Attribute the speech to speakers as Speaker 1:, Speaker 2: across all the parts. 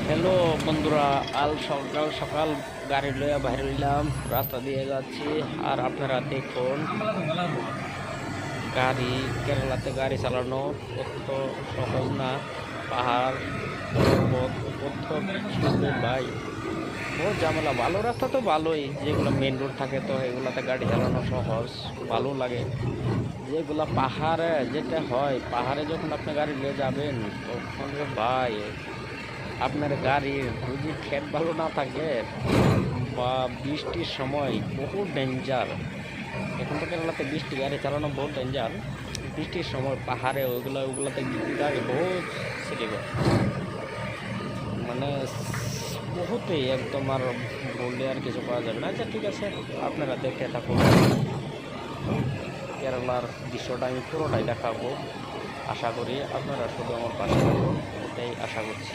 Speaker 1: Hello বন্ধুরা, আল সকাল সকাল গাড়ি লইয়া বাইরে হইলাম, রাস্তা দিয়ে যাচ্ছি। আর আপনারা দেখুন, গাড়ি কেরালাতে গাড়ি চালানো অত সহজ না। পাহাড় ভাই বহুত ঝামেলা। ভালো রাস্তা তো ভালোই, যেগুলো মেন রোড থাকে তো এগুলাতে গাড়ি চালানো সহজ, ভালো লাগে। যেগুলো পাহাড়ে যেটা হয়, পাহাড়ে যখন আপনি গাড়ি নিয়ে যাবেন তখন ভাই আপনার গাড়ির যদি খেত ভালো না থাকে বা বৃষ্টির সময় বহু ডেঞ্জার। এখন তো কেরালাতে বৃষ্টি, গাড়ি চালানো বহুত ডেঞ্জার। বৃষ্টির সময় পাহাড়ে ওগুলোতে গাড়ি বহুত স্লিপ, মানে বহুতেই একদম আর বললে আর কিছু করা যাবে না। আচ্ছা ঠিক আছে, আপনারা দেখতে থাকুন। কেরালার দৃশ্যটা আমি পুরোটাই দেখাবো। আশা করি আপনারা শুধু আমার পাশে থাকুন, এটাই আশা করছি।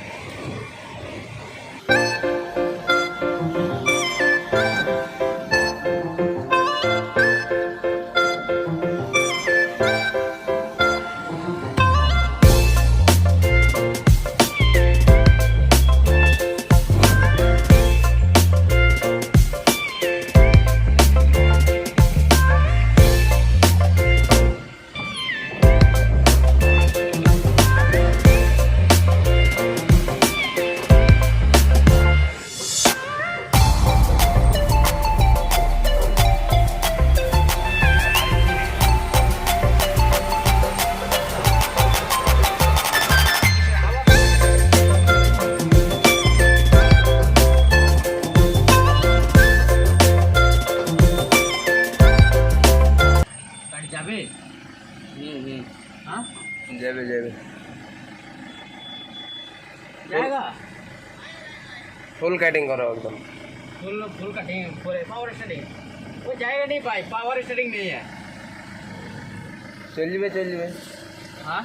Speaker 1: যাবে हाँ
Speaker 2: যাবে যাবে
Speaker 1: जाएगा।
Speaker 2: ফুল কাটিং করো একদম।
Speaker 1: फुल कटिंग, पावर स्टार्टिंग वो जाएगा नहीं भाई, पावर स्टार्टिंग नहीं है।
Speaker 2: চল যাবে
Speaker 1: हाँ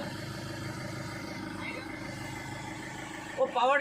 Speaker 1: वो पावर